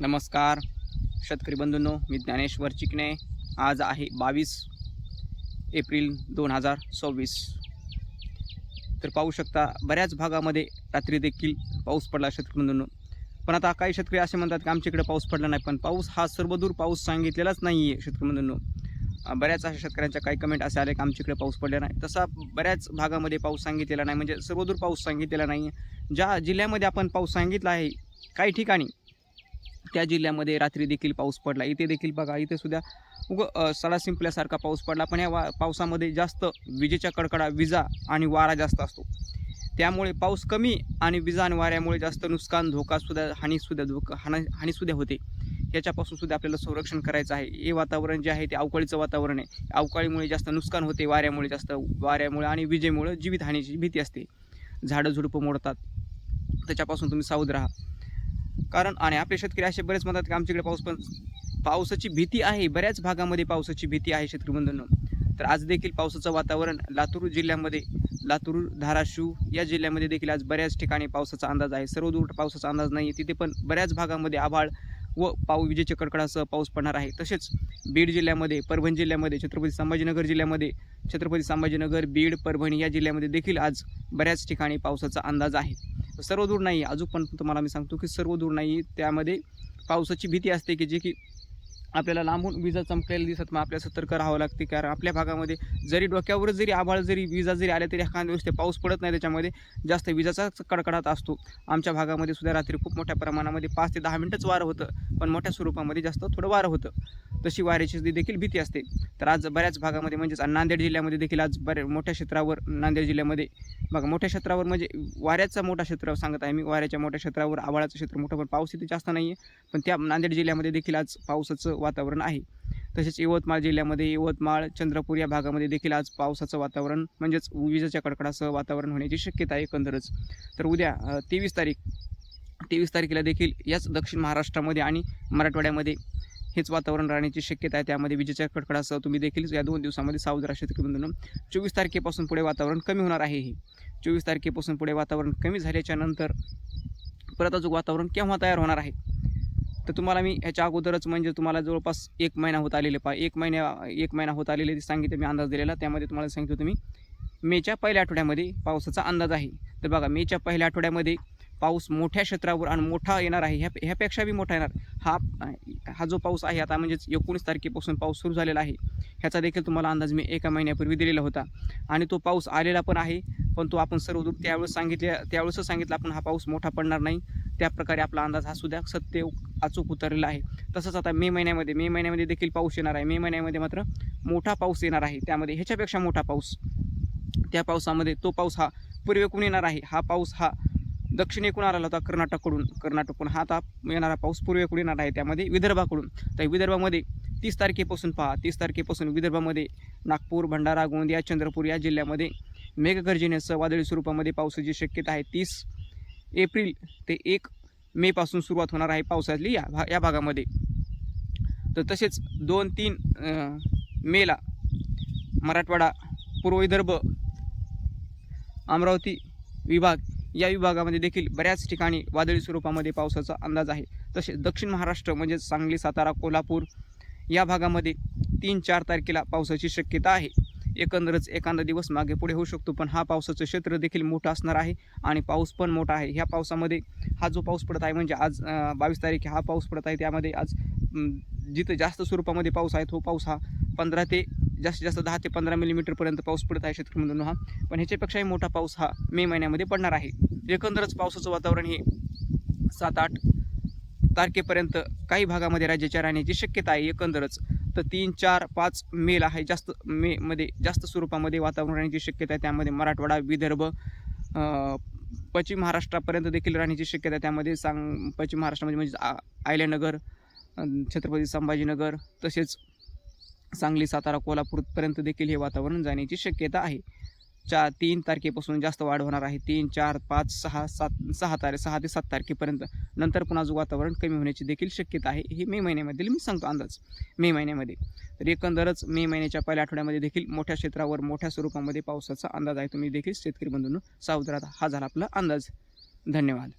नमस्कार शेतकरी बंधूंनो, मी ज्ञानेश्वर चिकणे. आज आहे 22 एप्रिल 2026. तर पाहू शकता बऱ्याच भागामध्ये रात्री देखील पाऊस पडला शेतकरी बंधूंनो. पण आता काही शेतकरी असे म्हणतात की आमच्याकडे पाऊस पडला नाही, पण पाऊस हा सर्वदूर पाऊस सांगितलेलाच नाही आहे शेतकरी बंधूंनो. बऱ्याच अशा शेतकऱ्यांच्या काही कमेंट असे आले की आमच्याकडे पाऊस पडला नाही. तसा बऱ्याच भागामध्ये पाऊस सांगितलेला नाही, म्हणजे सर्वदूर पाऊस सांगितलेला नाही. ज्या जिल्ह्यामध्ये आपण पाऊस सांगितला आहे काही ठिकाणी त्या जिल्ह्यामध्ये रात्री देखील पाऊस पडला. इथे देखील बघा, इथे सुद्धा सडा शिंपल्यासारखा पाऊस पडला. पण या पावसामध्ये जास्त विजेच्या कडकडा, विजा आणि वारा जास्त असतो. त्यामुळे पाऊस कमी आणि विजा आणि वाऱ्यामुळे जास्त नुकसान, धोकासुद्धा, हानीसुद्धा होते. याच्यापासून सुद्धा आपल्याला संरक्षण करायचं आहे. हे वातावरण जे आहे ते अवकाळीचं वातावरण आहे. अवकाळीमुळे जास्त नुकसान होते, वाऱ्यामुळे आणि विजेमुळे जीवितहानीची भीती असते. झाडं झुडपं मोडतात, त्याच्यापासून तुम्ही सावध राहा. कारण आणि आपले शेतकरी असे बरेच म्हणतात की आमच्याकडे पावसाची भीती आहे. बऱ्याच भागामध्ये पावसाची भीती आहे शेतकरी बंधूंनो. तर आज देखील पावसाचं वातावरण लातूर जिल्ह्यामध्ये, लातूर, धाराशिव या जिल्ह्यामध्ये देखील आज बऱ्याच ठिकाणी पावसाचा अंदाज आहे. सर्वदूर पावसाचा अंदाज नाही आहे. तिथे पण बऱ्याच भागामध्ये आभाळ व विजेच्या कडकडासह पाऊस पडणार आहे. तसेच बीड जिल्ह्यामध्ये, परभणी जिल्ह्यामध्ये, छत्रपती संभाजीनगर जिल्ह्यामध्ये, छत्रपती संभाजीनगर, बीड, परभणी या जिल्ह्यामध्ये देखील आज बऱ्याच ठिकाणी पावसाचा अंदाज आहे. सर्वदूर नाही, अजून पण तुम्हाला मी सांगतो की सर्वदूर नाही. त्यामध्ये पावसाची भीती असते की जे की आपल्याला लांबून विजा चमकलेली दिसत, मग आपल्याला सतर्क राहावं लागते. कारण आपल्या भागामध्ये जरी डोक्यावर जरी आभाळ जरी विजा जरी आल्या तरी एखाद्या दिवस ते पाऊस पडत नाही, त्याच्यामध्ये जास्त विजाचाच कडकडाट असतो. आमच्या भागामध्ये सुद्धा रात्री खूप मोठ्या प्रमाणामध्ये 5 ते 10 मिनिटच वारं होतं, पण मोठ्या स्वरूपामध्ये जास्त थोडं वारं होतं. तशी वाऱ्याची देखील भीती असते. तर आज बऱ्याच भागामध्ये म्हणजेच नांदेड जिल्ह्यामध्ये देखील आज मोठ्या क्षेत्रावर, नांदेड जिल्ह्यामध्ये बघा, मोठ्या क्षेत्रावर म्हणजे वाऱ्याचा मोठा क्षेत्र सांगत आहे मी, वाऱ्याच्या मोठ्या क्षेत्रावर आभाळाचं क्षेत्र मोठं, पण पाऊस इथे जास्त नाही आहे. पण त्या नांदेड जिल्ह्यामध्ये देखील आज पावसाचं वातावरण आहे. तसेच यवतमाळ जिल्ह्यामध्ये, यवतमाळ, चंद्रपूर या भागामध्ये देखील आज पावसाचं वातावरण म्हणजेच विजेच्या कडकडासह वातावरण होण्याची शक्यता आहे एकंदरच. तर उद्या 23 तारखेला देखील याच दक्षिण महाराष्ट्रामध्ये आणि मराठवाड्यामध्ये हेच वातावरण राहण्याची शक्यता आहे. त्यामध्ये विजेच्या कडकडासह तुम्ही देखील या 2 दिवसामध्ये सावध राहा शेतकरी बंधूंनो. 24 तारखेपासून पुढे वातावरण कमी होणार आहे. 24 तारखेपासून पुढे वातावरण कमी झाल्याच्या नंतर परत अजून वातावरण केव्हा तयार होणार आहे, तर तुम्हाला मी ह्याच्या अगोदरच म्हणजे तुम्हाला जवळपास 1 महिना होत आलेले एक महिना होत आलेले सांगितले मी, अंदाज दिलेला. त्यामध्ये तुम्हाला सांगितलं तुम्ही मेच्या पहिल्या आठवड्यामध्ये पावसाचा अंदाज आहे. तर बघा, मेच्या पहिल्या आठवड्यामध्ये पाऊस मोठ्या क्षेत्रावर आणि मोठा येणार आहे. ह्यापेक्षा बी मोठा येणार. हा जो पाऊस आहे आता म्हणजेच 19 तारखेपासून पाऊस सुरू झालेला आहे. ह्याचा देखील तुम्हाला अंदाज मी 1 महिन्यापूर्वी दिलेला होता आणि तो पाऊस आलेला पण आहे. पण तो आपण सर्वदूर त्यावेळेसच सांगितलं आपण, हा पाऊस मोठा पडणार नाही. त्याप्रकारे आपला अंदाज हा सुद्धा सत्य अचूक उतरलेला आहे. तसंच आता मे महिन्यामध्ये देखील पाऊस येणार आहे. मे महिन्यामध्ये मात्र मोठा पाऊस येणार आहे. त्यामध्ये ह्याच्यापेक्षा मोठा पाऊस, त्या पावसामध्ये तो पाऊस हा पूर्वेकडून येणार आहे. हा पाऊस हा दक्षिणेकडून आला होता कर्नाटककडून. हा आता येणारा पाऊस पूर्वेकडून येणार आहे, त्यामध्ये विदर्भाकडून. तर विदर्भामध्ये 30 तारखेपासून विदर्भामध्ये नागपूर, भंडारा, गोंदिया, चंद्रपूर या जिल्ह्यामध्ये मेघगर्जनेसह वादळी स्वरूपामध्ये पावसाची शक्यता आहे. 30 एप्रिल ते 1 मे पासून सुरुवात होणार आहे पावसाची या भागामध्ये. तर तसेच 2-3 मेला मराठवाडा, पूर्व विदर्भ, अमरावती विभाग या विभागामध्ये देखील बऱ्याच ठिकाणी वादळी स्वरूपामध्ये पावसाचा अंदाज आहे. तसेच दक्षिण महाराष्ट्र म्हणजे सांगली, सातारा, कोल्हापूर या भागामध्ये 3-4 तारखेला पावसाची शक्यता आहे. एकंदरच एखादा दिवस मागे पुढे होऊ शकतो, पण हा पावसाचं क्षेत्र देखील मोठं असणार आहे आणि पाऊस पण मोठा आहे. ह्या पावसामध्ये हा जो पाऊस पडत आहे म्हणजे आज 22 तारीख हा पाऊस पडत आहे, त्यामध्ये आज जिथं जास्त स्वरूपामध्ये पाऊस आहे तो पाऊस हा 15 ते जास्तीत जास्त 10 ते 15 मिलीमीटरपर्यंत पाऊस पडत आहे शेतकरी बंधूंनो. हा पण ह्याच्यापेक्षाही मोठा पाऊस हा मे महिन्यामध्ये पडणार आहे. एकंदरच पावसाचं वातावरण हे 7-8 तारखेपर्यंत काही भागामध्ये राज्याच्या राहण्याची शक्यता आहे एकंदरच. तर 3-4-5 मेला आहे मेमध्ये जास्त स्वरूपामध्ये वातावरण राहण्याची शक्यता आहे. त्यामध्ये मराठवाडा, विदर्भ, पश्चिम महाराष्ट्रापर्यंत देखील राहण्याची शक्यता आहे. त्यामध्ये पश्चिम महाराष्ट्रामध्ये म्हणजे आयल्यानगर, छत्रपती संभाजीनगर, तसेच सांगली, सातारा, कोल्हापूरपर्यंत देखील हे वातावरण जाण्याची शक्यता आहे. 3 तारखेपासून जास्त वाढ होणार आहे. 3, 4, 5, 6 ते 7 तारखेपर्यंत. नंतर पुन्हा जो वातावरण कमी होण्याची देखील शक्यता आहे. हे मे महिन्यामध्ये मी सांगतो अंदाज, मे महिन्यामध्ये. तर एकंदरच मे महिन्याच्या पहिल्या आठवड्यामध्ये देखील मोठ्या क्षेत्रावर मोठ्या स्वरूपामध्ये पावसाचा अंदाज आहे. तुम्ही देखील शेतकरी बंधूंनो सावध राहा. हा झाला आपला अंदाज. धन्यवाद.